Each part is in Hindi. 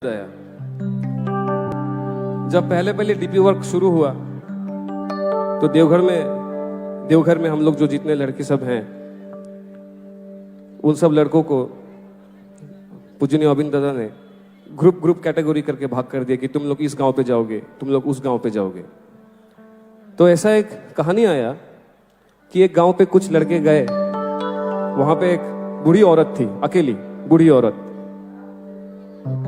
आया जब पहले पहले डीपी वर्क शुरू हुआ तो देवघर में हम लोग जो जितने लड़के सब हैं उन सब लड़कों को पूजनीय अरविंद दादा ने ग्रुप कैटेगरी करके भाग कर दिया कि तुम लोग इस गांव पे जाओगे, तुम लोग उस गांव पे जाओगे। तो ऐसा एक कहानी आया कि एक गांव पे कुछ लड़के गए, वहां पे एक बूढ़ी औरत थी, अकेली बूढ़ी औरत,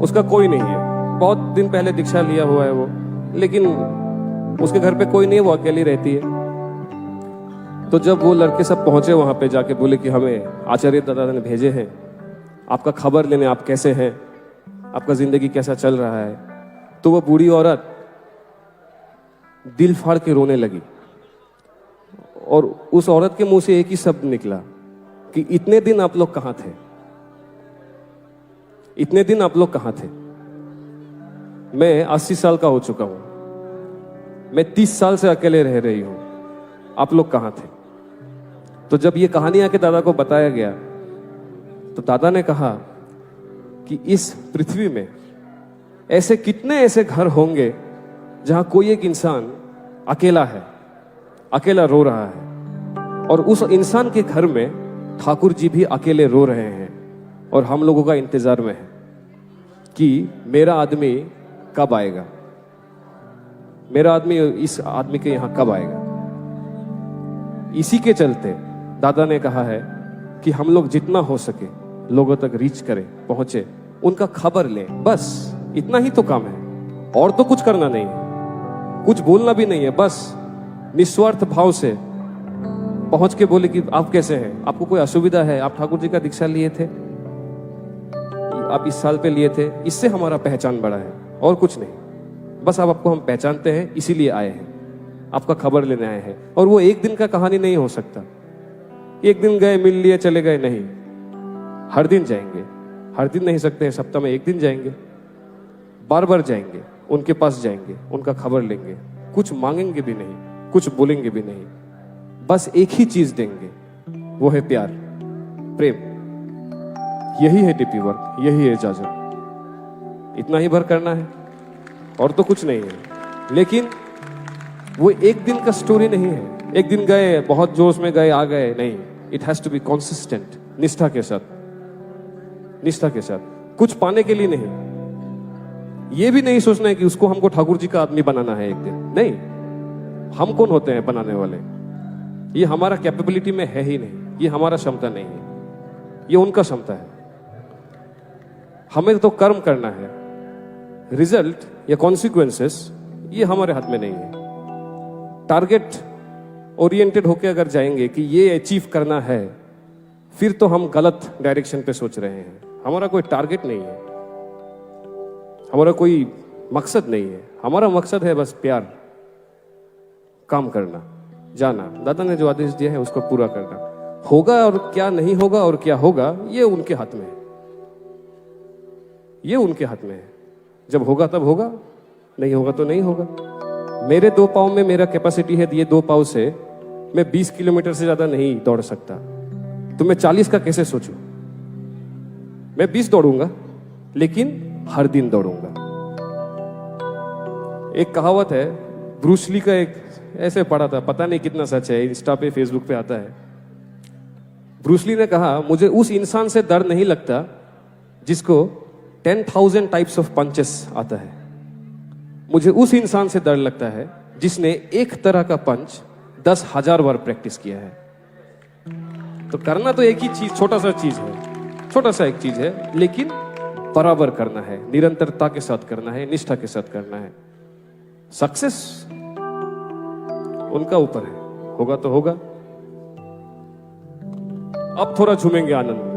उसका कोई नहीं है, बहुत दिन पहले दीक्षा लिया हुआ है वो, लेकिन उसके घर पे कोई नहीं है, वो अकेली रहती है। तो जब वो लड़के सब पहुंचे वहां पे, जाके बोले कि हमें आचार्य दादा ने भेजे हैं आपका खबर लेने, आप कैसे हैं, आपका जिंदगी कैसा चल रहा है। तो वो बूढ़ी औरत दिल फाड़ के रोने लगी और उस औरत के मुंह से एक ही शब्द निकला कि इतने दिन आप लोग कहां थे, इतने दिन आप लोग कहां थे। मैं 80 साल का हो चुका हूं, मैं 30 साल से अकेले रह रही हूं, आप लोग कहां थे। तो जब ये कहानी आके दादा को बताया गया तो दादा ने कहा कि इस पृथ्वी में ऐसे कितने ऐसे घर होंगे जहां कोई एक इंसान अकेला है, अकेला रो रहा है, और उस इंसान के घर में ठाकुर जी भी अकेले रो रहे हैं और हम लोगों का इंतजार में है कि मेरा आदमी कब आएगा, मेरा आदमी इस आदमी के यहां कब आएगा। इसी के चलते दादा ने कहा है कि हम लोग जितना हो सके लोगों तक रीच करें, पहुंचे, उनका खबर लें, बस इतना ही तो काम है। और तो कुछ करना नहीं है, कुछ बोलना भी नहीं है, बस निस्वार्थ भाव से पहुंच के बोले कि आप कैसे हैं, आपको कोई असुविधा है, आप ठाकुर जी का दीक्षा लिए थे, आप इस साल पे लिए थे, इससे हमारा पहचान बढ़ा है और कुछ नहीं। बस अब आपको हम पहचानते हैं, इसीलिए आए हैं, आपका खबर लेने आए हैं। और वो एक दिन का कहानी नहीं हो सकता, एक दिन गए मिल लिए चले गए, नहीं, हर दिन जाएंगे, हर दिन नहीं सकते हैं, सप्ताह में एक दिन जाएंगे, बार बार जाएंगे, उनके पास जाएंगे, उनका खबर लेंगे, कुछ मांगेंगे भी नहीं, कुछ बोलेंगे भी नहीं, बस एक ही चीज देंगे, वो है प्यार, प्रेम। यही है डीपी वर्क, यही है इजाजत, इतना ही भर करना है और तो कुछ नहीं है। लेकिन वो एक दिन का स्टोरी नहीं है, एक दिन गए, बहुत जोश में गए, आ गए, नहीं। It has to be consistent, निष्ठा के साथ, निष्ठा के साथ, कुछ पाने के लिए नहीं। ये भी नहीं सोचना है कि उसको हमको ठाकुर जी का आदमी बनाना है एक दिन, नहीं। हम कौन होते हैं बनाने वाले, ये हमारा कैपेबिलिटी में है ही नहीं, ये हमारा क्षमता नहीं है, ये उनका क्षमता है। हमें तो कर्म करना है, रिजल्ट या कॉन्सिक्वेंसेस ये हमारे हाथ में नहीं है। टारगेट ओरिएंटेड होके अगर जाएंगे कि ये अचीव करना है, फिर तो हम गलत डायरेक्शन पे सोच रहे हैं। हमारा कोई टारगेट नहीं है, हमारा कोई मकसद नहीं है, हमारा मकसद है बस प्यार, काम करना, जाना, दादा ने जो आदेश दिया है उसको पूरा करना। होगा और क्या नहीं होगा और क्या होगा, ये उनके हाथ में है, ये उनके हाथ में है। जब होगा तब होगा, नहीं होगा तो नहीं होगा। मेरे 2 पाँव में मेरा कैपेसिटी है, ये 2 पाँव से मैं 20 किलोमीटर से ज्यादा नहीं दौड़ सकता, तो मैं 40 का कैसे सोचूं। मैं 20 दौड़ूंगा, लेकिन हर दिन दौड़ूंगा। एक कहावत है, ब्रूस ली का, एक ऐसे पढ़ा था, पता नहीं कितना सच है, इंस्टा पे फेसबुक पे आता है। ब्रूस ली ने कहा, मुझे उस इंसान से डर नहीं लगता जिसको 10,000 टाइप्स ऑफ पंचेस आता है, मुझे उस इंसान से डर लगता है जिसने एक तरह का पंच 10,000 बार प्रैक्टिस किया है। तो करना तो एक ही चीज, छोटा सा चीज है, छोटा सा एक चीज है, लेकिन बराबर करना है, निरंतरता के साथ करना है, निष्ठा के साथ करना है। सक्सेस उनका ऊपर है, होगा तो होगा। अब थोड़ा झूमेंगे आनंद में।